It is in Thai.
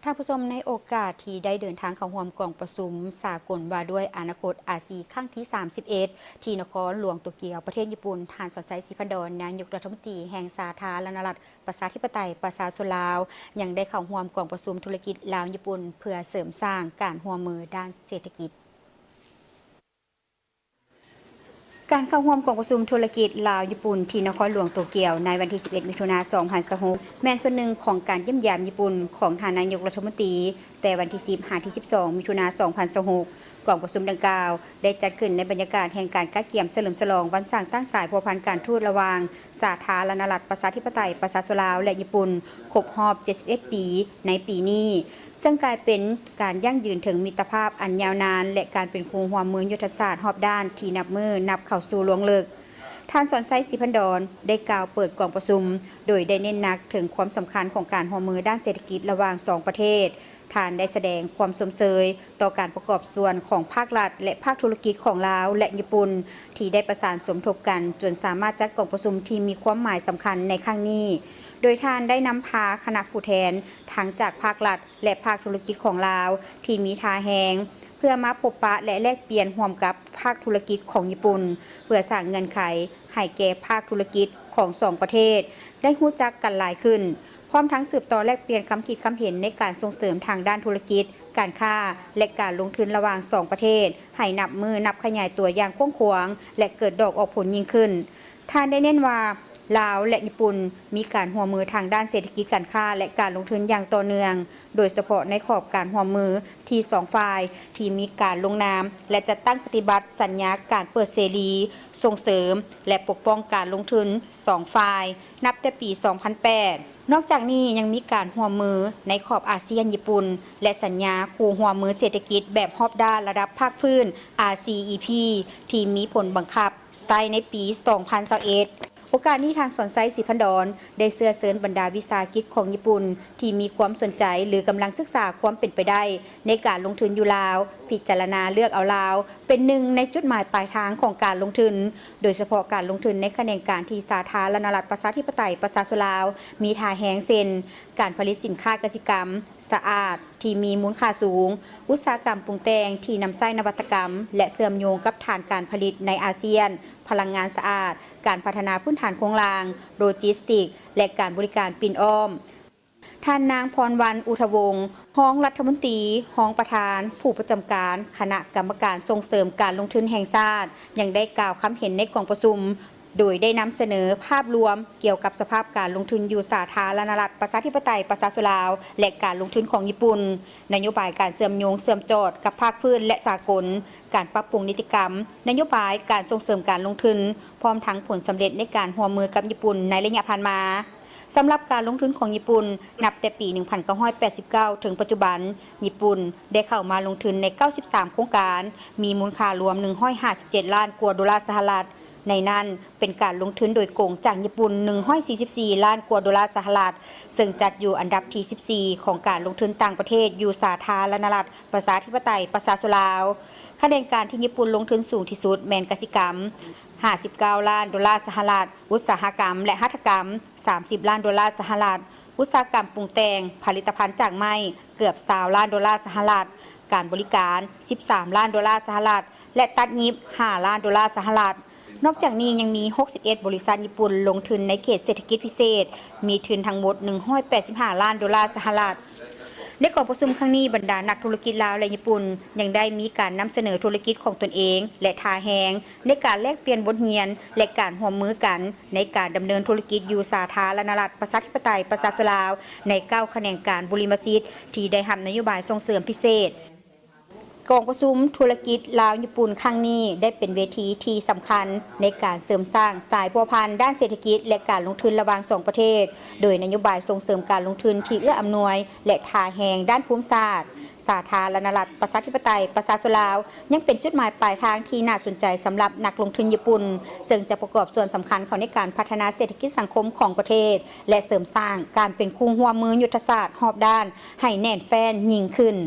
ท่านผู้ชมในโอกาสที่ได้เดินทางเข้าร่วมกองประชุมสากลว่าด้วยอนาคตอาเซียนครั้งที่ 31 ที่นครหลวงโตเกียวประเทศญี่ปุ่นท่านสดใสศรีพันดรนายกรัฐมนตรีแห่งสาธารณรัฐประชาธิปไตยประชาชนลาวยังได้เข้าร่วมกองประชุมธุรกิจลาวญี่ปุ่นเพื่อเสริมสร้างการร่วมมือด้านเศรษฐกิจการเข้าร่วมกองประชุมธุรกิจลาวญี่ปุ่นที่นครหลวงโตเกียวในวันที่ 11 มิถุนายน 2026 แม้นส่วนหนึ่งของการเยี่ยมยามญี่ปุ่นของทานนายกรัฐมนตรีแต่วันที่ 10-12 มิถุนายน 2026 กองประชุมดังกล่าวได้จัดขึ้นในบรรยากาศแห่งการก้าเกี่ยมเฉลิมฉลองวันสร้างตั้งสายพัวพันการทูตระหว่างสาธารณรัฐประชาธิปไตยประชาชนลาวและญี่ปุ่นครบรอบ 71 ปีในปีนี้ซึ่งกลายเป็นการยั่งยืนถึงมิตรภาพอันยาวนานและการเป็นคู่ร่วมมือยุทธศาสตร์รอบด้านที่นับเข้าสู่ล่วงลึกท่านสอนไซศรีพันดรได้กล่าวเปิดกองประชุมโดยได้เน้นหนักถึงความสำคัญของการร่วมมือด้านเศรษฐกิจระหว่างสองประเทศท่านได้แสดงความสมเสยต่อการประกอบส่วนของภาครัฐและภาคธุรกิจของลาวและญี่ปุ่นที่ได้ประสานสมทบกันจนสามารถจัดกองประชุมที่มีความหมายสำคัญในครั้งนี้โดยท่านได้นำพาคณะผู้แทนทั้งจากภาครัฐและภาคธุรกิจของลาวที่มีท่าแหงเพื่อมาพบปะและแลกเปลี่ยนร่วมกับภาคธุรกิจของญี่ปุ่นเพื่อสร้างเงื่อนไขให้แก่ภาคธุรกิจของสองประเทศได้รู้จักกันหลายขึ้นพร้อมทั้งสืบต่อแลกเปลี่ยนความคิดความเห็นในการส่งเสริมทางด้านธุรกิจการค้าและการลงทุนระหว่างสองประเทศให้นับขยายตัวอย่างกว้างขวางและเกิดดอกออกผลยิ่งขึ้นท่านได้เน้นว่าลาวและญี่ปุ่นมีการร่วมมือทางด้านเศรษฐกิจการค้าและการลงทุนอย่างต่อเนื่องโดยเฉพาะในขอบการร่วมมือที่สองฝ่ายที่มีการลงนามและจัดตั้งปฏิบัติสัญญาการเปิดเสรีส่งเสริมและปกป้องการลงทุนสองฝ่ายนับแต่ปี 2008 นอกจากนี้ยังมีการร่วมมือในขอบอาเซียนญี่ปุ่นและสัญญาคู่ร่วมมือเศรษฐกิจแบบรอบด้านระดับภาคพื้น RCEP ที่มีผลบังคับใช้ในปี 2021โอกาสนี้ทางสอนไซศรีพันดรได้เสื้อเสริญบรรดาวิสาหกิจของญี่ปุ่นที่มีความสนใจหรือกำลังศึกษาความเป็นไปได้ในการลงทุนอยู่ลาวพิจารณาเลือกเอาลาวเป็นหนึ่งในจุดหมายปลายทางของการลงทุนโดยเฉพาะการลงทุนในแขนงการที่สาธารณรัฐประชาธิปไตยประชาชนลาวมีท่าแหงเซ็นการผลิตสินค้าเกษตรกรรมสะอาดที่มีมูลค่าสูงอุตสาหกรรมปรุงแต่งที่นำใช้นวัตกรรมและเชื่อมโยงกับฐานการผลิตในอาเซียนพลังงานสะอาดการพัฒนาพื้นฐานโครงสร้างโลจิสติกและการบริการปิ่นอ้อมท่านนางพรวรรณอุทวงศ์รองรัฐมนตรีรองประธานผู้ประจำการคณะกรรมการส่งเสริมการลงทุนแห่งชาติยังได้กล่าวคำเห็นในกองประชุมโดยได้นำเสนอภาพรวมเกี่ยวกับสภาพการลงทุนอยู่สาธารณรัฐประชาธิปไตยประชาชนลาวและการลงทุนของญี่ปุ่นนโยบายการเชื่อมโยงเชื่อมจอดกับภาคพื้นและสากลการปรับปรุงนิติกรรมนโยบายการส่งเสริมการลงทุนพร้อมทั้งผลสำเร็จในการร่วมมือกับญี่ปุ่นในระยะผ่านมาสำหรับการลงทุนของญี่ปุ่นนับแต่ปี 1989 ถึงปัจจุบันญี่ปุ่นได้เข้ามาลงทุนใน 93 โครงการมีมูลค่ารวม 157 ล้านกว่าดอลลาร์สหรัฐในนั้นเป็นการลงทุนโดยโกงจากญี่ปุ่น 144 ล้านกว่าดอลลาร์สหรัฐซึ่งจัดอยู่อันดับที่ 14 ของการลงทุนต่างประเทศอยู่สาธารณรัฐประชาธิปไตยประชาชนลาวคะแนนการที่ญี่ปุ่นลงทุนสูงที่สุดแมนกสิกรรม 59 ล้านดอลลาร์สหรัฐอุตสาหกรรมและหัตถกรรม 30 ล้านดอลลาร์สหรัฐอุตสาหกรรมปรุงแต่งผลิตภัณฑ์จากไม้เกือบ20 ล้านดอลลาร์สหรัฐการบริการ 13 ล้านดอลลาร์สหรัฐและตัดยิบ 5 ล้านดอลลาร์สหรัฐนอกจากนี้ยังมี 61 บริษัทญี่ปุ่นลงทุนในเขตเศรษฐกิจพิเศษมีทุนทั้งหมด 185 ล้านดอลลาร์สหรัฐในกองประชุมครั้งนี้บรรดานักธุรกิจลาวและญี่ปุ่นยังได้มีการนำเสนอธุรกิจของตนเองและท่าแหงในการแลกเปลี่ยนบทเรียนและการร่วมมือกันในการดำเนินธุรกิจอยู่สาธารณรัฐประชาธิปไตยประชาชนลาวใน9แขนงการบริมสิทธิ์ที่ได้รับนโยบายส่งเสริมพิเศษกองประชุมธุรกิจลาวญี่ปุ่นครั้งนี้ได้เป็นเวทีที่สำคัญในการเสริมสร้างสายพัวพันด้านเศรษฐกิจและการลงทุนระหว่างสองประเทศโดยนโยบายส่งเสริมการลงทุนที่เอื้ออำนวยและท่าแหงด้านภูมิศาสตร์สาธารณรัฐประชาธิปไตยประชาชนลาวยังเป็นจุดหมายปลายทางที่น่าสนใจสำหรับนักลงทุนญี่ปุ่นซึ่งจะประกอบส่วนสำคัญเข้าในการพัฒนาเศรษฐกิจสังคมของประเทศและเสริมสร้างการเป็นคู่ร่วมมือยุทธศาสตร์รอบด้านให้แน่นแฟ้นยิ่งขึ้น